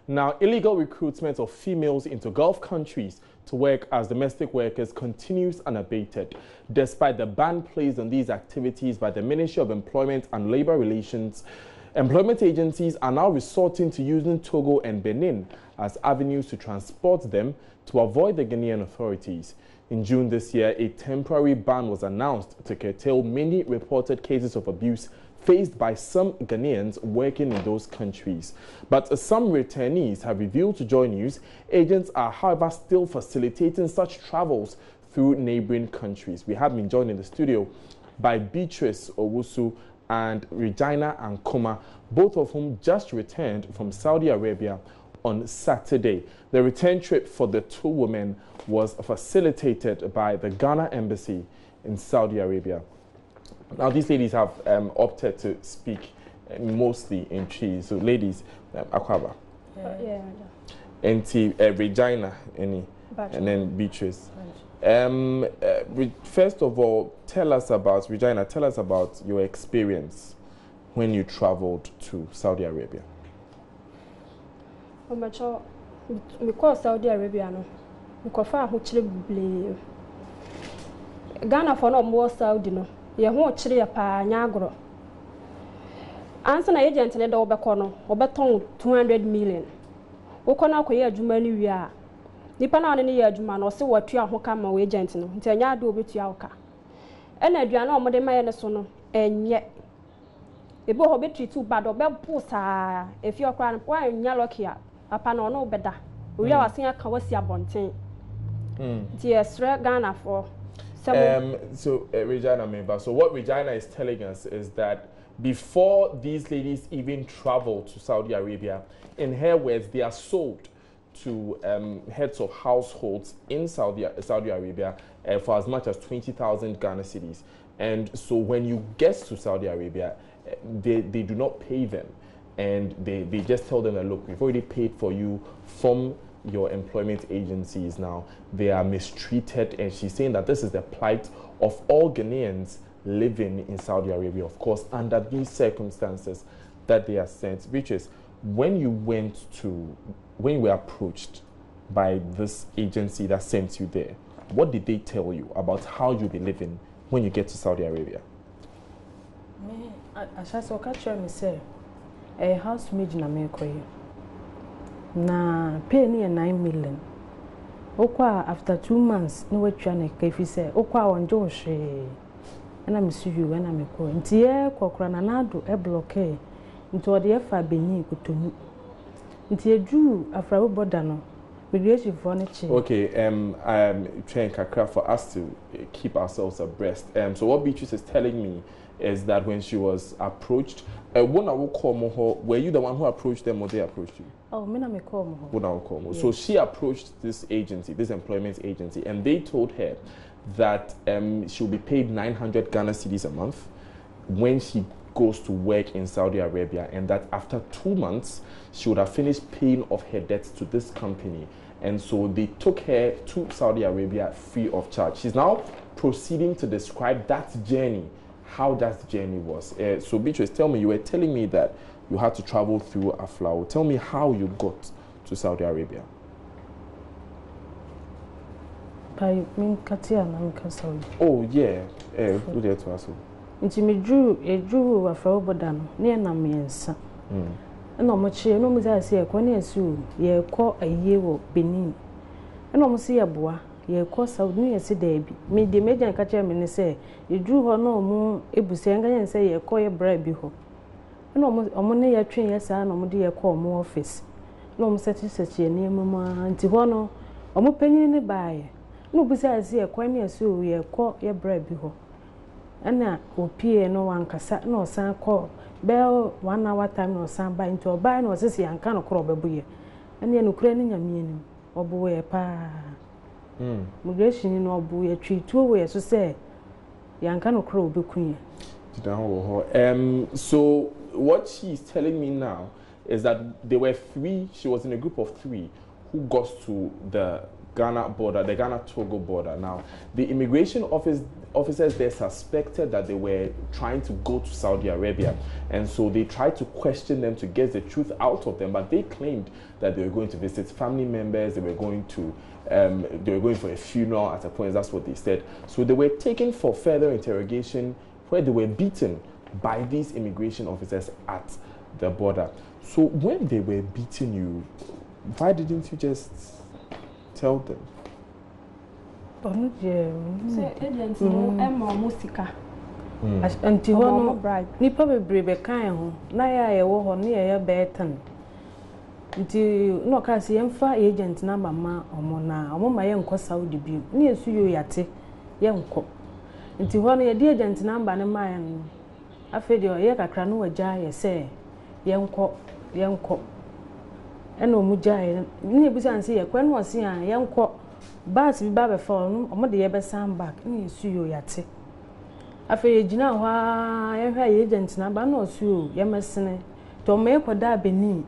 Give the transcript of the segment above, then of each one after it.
Now, illegal recruitment of females into Gulf countries to work as domestic workers continues unabated, despite the ban placed on these activities by the Ministry of Employment and Labor Relations. Employment agencies are now resorting to using Togo and Benin as avenues to transport them to avoid the Ghanaian authorities. In June this year, a temporary ban was announced to curtail many reported cases of abuse faced by some Ghanaians working in those countries. But some returnees have revealed to Joy News, agents are, however, still facilitating such travels through neighboring countries. We have been joined in the studio by Beatrice Owusu and Regina Ankoma, both of whom just returned from Saudi Arabia on Saturday. The return trip for the two women was facilitated by the Ghana Embassy in Saudi Arabia. Now, these ladies have opted to speak mostly in Chi. So, ladies, Akwaba. Regina, and then Beatrice. First of all, Regina, tell us about your experience when you traveled to Saudi Arabia. Because Saudi Arabia, no, Ghana for no more Saudi, no. Ye won't chiri pa nyagro. Answer na agent ne da obekono, obeton 200 million. Ukona ko ye adwuma ni wi a. Nipa na ne ye adwuma no se watua ho kama we agent no. Nti anya ade obetua oka. E na adua na omode maye ne so no enye. Ebo ho betri tu bad obepo sa efi okra no po anya lucky a. Papa no no beda. Owi a wasen aka wasi abonten. Nti esre Ghana for Regina member. So what Regina is telling us is that before these ladies even travel to Saudi Arabia, in her words, they are sold to heads of households in Saudi Arabia for as much as 20,000 Ghana cedis. And so when you get to Saudi Arabia, they do not pay them. And they just tell them that, look, we've already paid for you from your employment agencies now. They are mistreated, and she's saying that this is the plight of all Ghanaians living in Saudi Arabia, of course, under these circumstances that they are sent. Beatrice, when you were approached by this agency that sent you there, what did they tell you about how you'll be living when you get to Saudi Arabia? As I said, a housemaid na me koye. Na pay near 9 million. Okwa after 2 months, no way trying to if you say, Okwa on Josh, and I'm you and I'm a co. Nti ye kwakra na do e blockade. Into the F Beni kutunu. Nti edu afra boda no. Migration furniture. Okay, I'm trying kakra for us to keep ourselves abreast. So what Beatrice is telling me is that when she was approached, were you the one who approached them or they approached you? Oh, me call. Yes. So she approached this agency, this employment agency, and they told her that she'll be paid 900 Ghana cedis a month when she goes to work in Saudi Arabia, and that after 2 months, she would have finished paying off her debts to this company. And so they took her to Saudi Arabia free of charge. She's now proceeding to describe that journey, how that journey was. So Beatrice, tell me, you were telling me that you had to travel through Aflao. Tell me how you got to Saudi Arabia. Oh yeah, do that to us. Nti me drew Aflao boda no ne na miensa. No much no mu za se ekọ na esu ye kọ aye wo Benin. No mu se ye boa ye kọ Saudi ne se da bi. Me de meja ka che me ne se ye drew ho no mu ebuse nga yen se ye kọ ye bra bi ho. No mu omo ne ye twen ye sa no mu de ye kọ omo office. No mu search ye ne mu ma nti ho no omo panyin ne baaye. No bu se ye kọ me esu ye kọ ye bra bi ho. Ana opie no wankasa no san kọ bell 1 hour time no san by into buy no sisi yanka no kro bebuye ene no kura ni nyame ni obuwe pa migration no obuye twituo we so say yanka no kro obekunye. So what she's telling me now is that there were 3, she was in a group of 3 who got to the Ghana border, the Ghana-Togo border. Now, the immigration officers there suspected that they were trying to go to Saudi Arabia, and so they tried to question them to get the truth out of them, but they claimed that they were going to visit family members, they were going for a funeral at a point. That's what they said. So they were taken for further interrogation, where they were beaten by these immigration officers at the border. So when they were beating you, why didn't you just tell them? Agents no musika. Anti one nipa bebrebe kan ho na ya wo ho na ya betan. Nti no ka se yemfa agent na mama omo na omo ma ye nko Saudi bi. Na yesu yo yate ye nko. Nti ho no ye di agent number ne ma ya no. Afi de ye kakra no wagya ye se ye nko. Ena omu gya ni ebusa nse ye kwa no ose a ye nko. Bas bi ba be fall no omo de ye be stand back na yesu yo yate. Afi gina ho ye hwa agent number na osu ye mesene. To me koda Benin.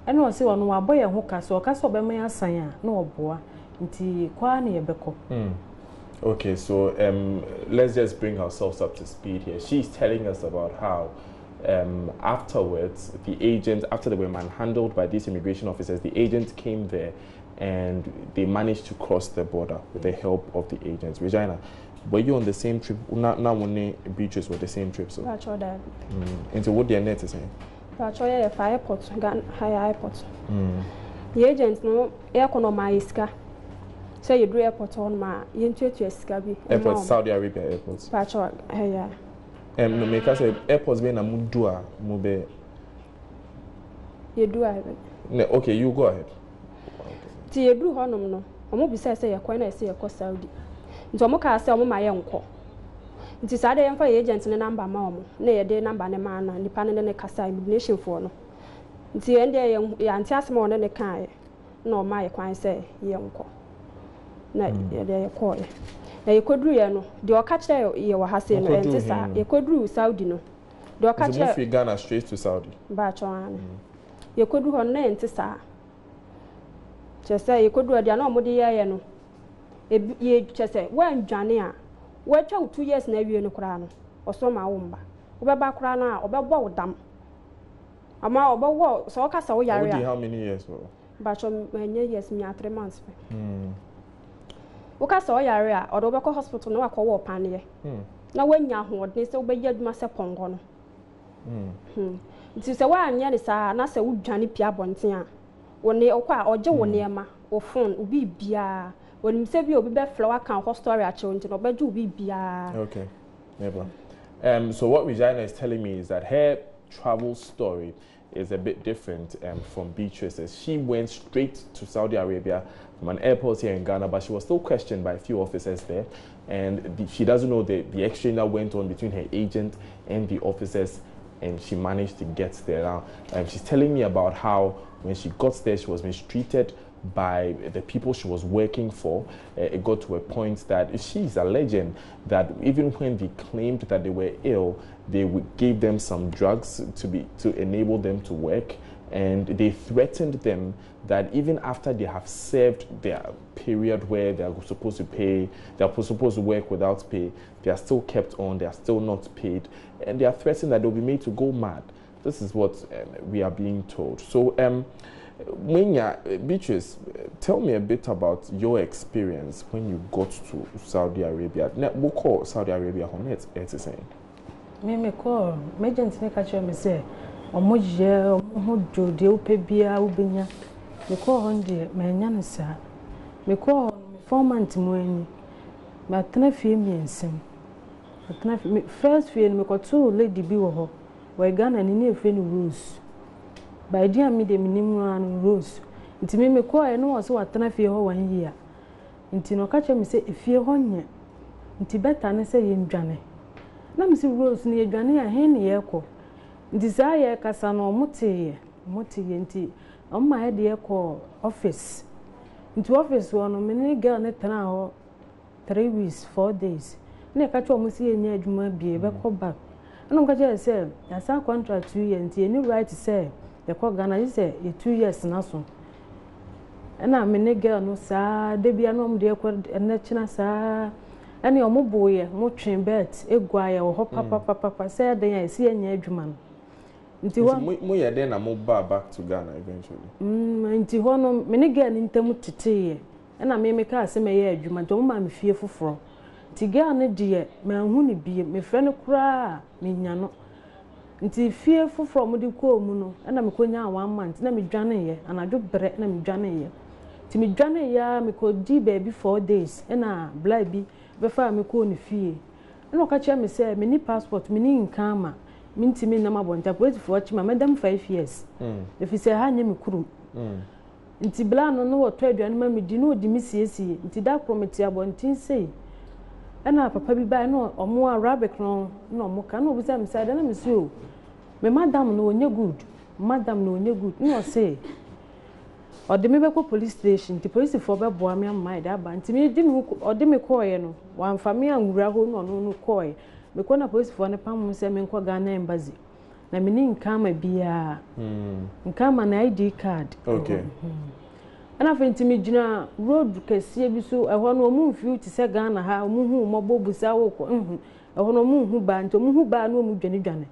Ena ose wono aboye ho kaso obema asan a na oboa nti kwa na ye beko. Okay, so let's just bring ourselves up to speed here. She's telling us about how afterwards, the agent, after they were manhandled by these immigration officers, the agents came there and they managed to cross the border with the help of the agents. Regina, were you on the same trip? Not when Beatrice were the same trip, so? That's all that. And so what their net is saying? That's all yeah, fire airport, high airport. The agents no economize. So you do airport on my into Scabi. Airport, Saudi Arabia airports. Patchwork, yeah. No, make us say airports being a mudua, mube. You do I. Okay, you go ahead. Ti you do honum no. Omo bi say you kwan say you Saudi. Nti omo ka say omo ma ye nko. Nti saa de yemfa agent ne number ma omo. Na ye de number ne ma na nipa ne kasa immigration for no. Nti ende ye anti asema one ne kan na omo ye kwan say ye nko. Na ye call na ye kodru ye no de o ka kire ye wa ha say no enti sa ye kodru Saudi no de o ka kire move Ghana straight to Saudi ba chon ye kodru ho na enti sa chese ye kodru de na omode ye no ye chese wan dwane a wa twa 2 years na wie no kura no oso ma wo mba wo be ba kura na obebo wo dam ama obowo so o ka sa wo yare a how many years ba chon many years me 3 months Woka so yare a odo be ko hospital na wakọ panie na wanya hoodne se obeyi aduma se pongo no nti se wa anya ne sa na se wudwane pia bonten a woni okwa oje woni ema o phone obi bia woni se bi obi be flower kan ho story a che nti no beje obi bia. Okay, never. So what Regina is telling me is that her travel story is a bit different from Beatrice's. She went straight to Saudi Arabia from an airport here in Ghana, but she was still questioned by a few officers there, and she doesn't know the exchange that went on between her agent and the officers, and she managed to get there. Now, she's telling me about how when she got there, she was mistreated by the people she was working for. It got to a point that she's a legend that even when they claimed that they were ill, they gave them some drugs to enable them to work, and they threatened them that even after they have served their period where they are supposed to pay, they are supposed to work without pay, they are still kept on, they are still not paid, and they are threatened that they'll be made to go mad. This is what we are being told. So, Beatrice, tell me a bit about your experience when you got to Saudi Arabia. What call Saudi Arabia? It's saying. Me call. Me agent ne catch me say, omo je omo do de opebia ubenya. Me call on de me nya no sa. Me call 4 months mo ani. Ma tena fie mi ensem. Tena fie first fie me ko to lady bi wo ho. We Ghana ni na efe no Rose. By the time me de minimum and Rose. Nti me call e no so watena fie ho 1 year. Nti no catch me say efie ho nye. Nti better ne say ye ndwane. Na me say Rose ni edwane a he ne ye ko. Nti sa ye kasa no motiye nti omma he de ye ko office. Nti office wono me ne girl ne tena ho 3 weeks 4 days. Na ka cho mo si enya adwuma bie be ko back. Na mo ka je say ya sa contract 2 years nti any right say the ko Ghana is say 2 years na so. na me ne girl no saa de bia no mo de ekọ na china saa ene o mo boye mo twen bet egwaye wo papa say den ya esi anya adwuma no nti ho mo ye den na mo back to Ghana eventually nti ho no me ne girl ni ntam teteye na me ka ase me ye adwuma nti mo ma me fie foforo nti girl ne de me hu ne bie me frɛ no kura me nya no nti fie foforo mo de ko mu no na me konya 1 month na me dwane ye anadwo bre na me dwane ye ti me dwane ya me ko di baby 4 days na bla bi be fa me ko ne fie na o ka che me say me ni passport me ni nkan ma me ntimi na mabonta police for chi ma madam 5 years if you say ha nya me kurum nti bla no no wo to aduane ma me di no di me siesie nti da prometi abontin sei na papa bi ba no omo arabic no no omo ka no obisa me say da na me say o me madam no onye good madam no onye good no say o de me be ko police station ti police for be boa me am da ba nti me di me o de me koye no wan fa me anwura ho no no koye me ko na police for ne pam say me nko Ghana embassy na me ni nkama bia nkama na ID card okay ana fa nti me gina road kase bi so eho no mu mfiu ti se Ghana ha mu hu mo bobusa wo ko eho no mu hu ba nti mu hu ba no mu dwane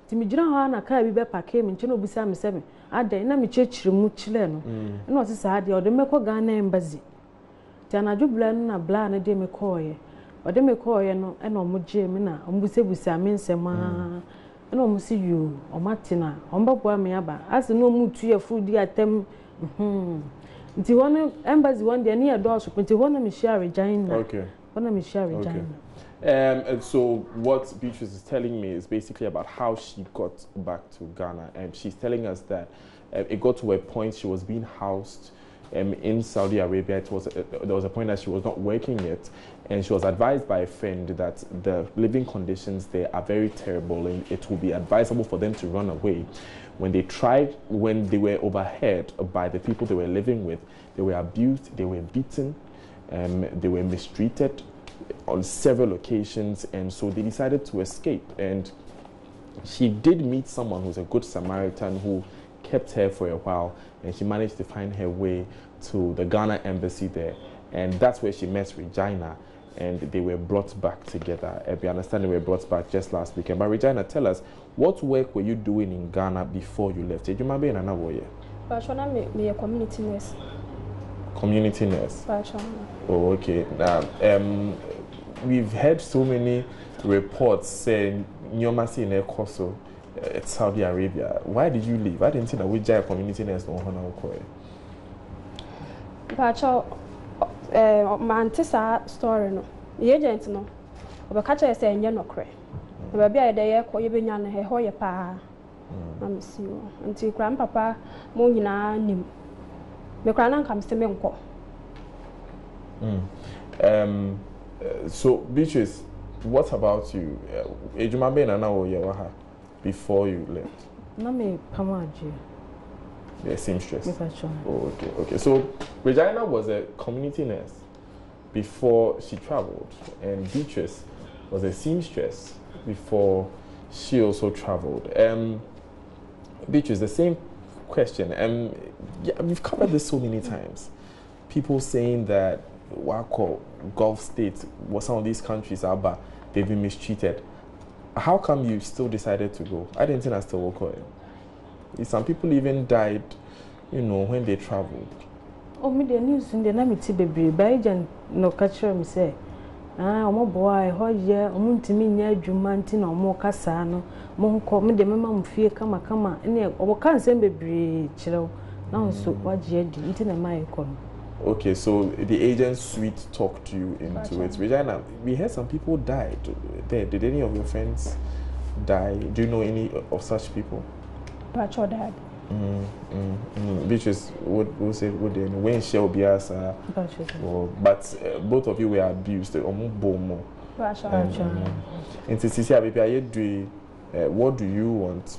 ti me gina ha na ka bi be pake me nche no busa me se me adan na me chechire mu chile no na o se sa ade o de me ko Ghana embassy ti anadwo bla no na bla na de me koye o de me koye no e na o mu je me na o busa me nsema na o mu si you o matina o mbabo me aba ase no mu tu afu di atem nti wona embassy one day near door so nti wona me share Regina okay wona me share Regina and so what Beatrice is telling me is basically about how she got back to Ghana, and she's telling us that it got to a point she was being housed in Saudi Arabia. There was a point that she was not working yet, and she was advised by a friend that the living conditions there are very terrible and it will be advisable for them to run away. When they were overheard by the people they were living with, they were abused, they were beaten, they were mistreated on several occasions, and so they decided to escape. And she did meet someone who's a good Samaritan who kept her for a while, and she managed to find her way to the Ghana embassy there, and that's where she met Regina, and they were brought back together. We understand they were brought back just last weekend. But Regina, tell us, what work were you doing in Ghana before you left? Did you remember in another way? Me a community nurse. Community nurse. Oh, okay. Now, we've heard so many reports saying Nyomasi in Ekoso, Saudi Arabia. Why did you leave? I didn't think that we jai community nurse no honor koe. Pacho, my antisa story no. The agent no. Oba kacha say nye no kre. Oba bia de ye ko ye benya no he ho ye pa. Na me si wo. Nti grandpapa mo nyina nim. Me kra na kam se me nko. So Beatrice, what about you? Ejuma be na na wo ye wa ha before you left? Na me pamaji. Yeah, seamstress. Oh, okay. So Regina was a community nurse before she traveled, and Beatrice was a seamstress before she also traveled. Beatrice, the same question. Yeah, we've covered this so many times. People saying that Wako, Gulf states, some of these countries are bad, they've been mistreated. How come you still decided to go? I didn't think I still walk away. Some people even died, you know, when they traveled. Oh, me the news in the Namiti baby, by agent no catcher me say, omo boy, ho ye, omuntimi nya adwumanti na omo kasa no, mo nko me de mema mfie kama, ene omo kan sem bebre kirew. Now so waje di, nti na mai kono. Okay, so the agent sweet talked you into it. Regina, we heard some people died there. Did any of your friends die? Do you know any of such people? Pacho died. Beatrice, what say? What they when shall be as but both of you were abused. What do you want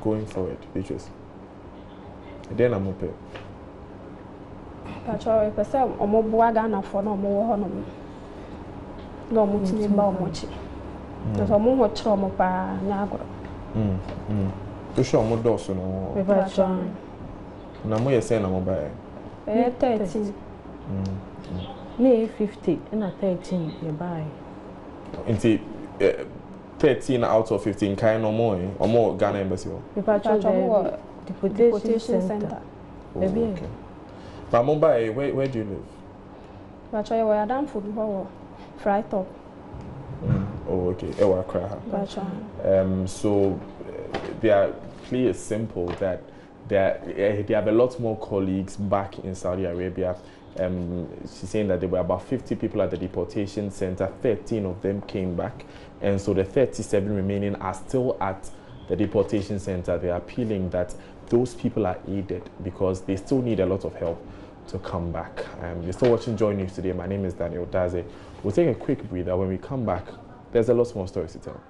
going forward, Beatrice? Then I'm okay. Pacho, if I say omo boa Ghana for no mo ho no. No mo tini ba omo chi. So omo ho chro mo pa nya agoro. To show more doors, no. Na mo ye say na mo ba. 13. Ne 50 and 13 you buy. Into 13 out of 15 kind or more Ghana embassy. The deportation center. Oh, okay. But Mumbai, where do you live? But I wear down food fry top. Oh, okay. So they are clear, simple that they have a lot more colleagues back in Saudi Arabia. She's saying that there were about 50 people at the deportation center. 13 of them came back, and so the 37 remaining are still at the deportation center. They are appealing that those people are aided because they still need a lot of help to come back. You're still watching Joy News today. My name is Daniel Daze. We'll take a quick breather. When we come back, there's a lot more stories to tell.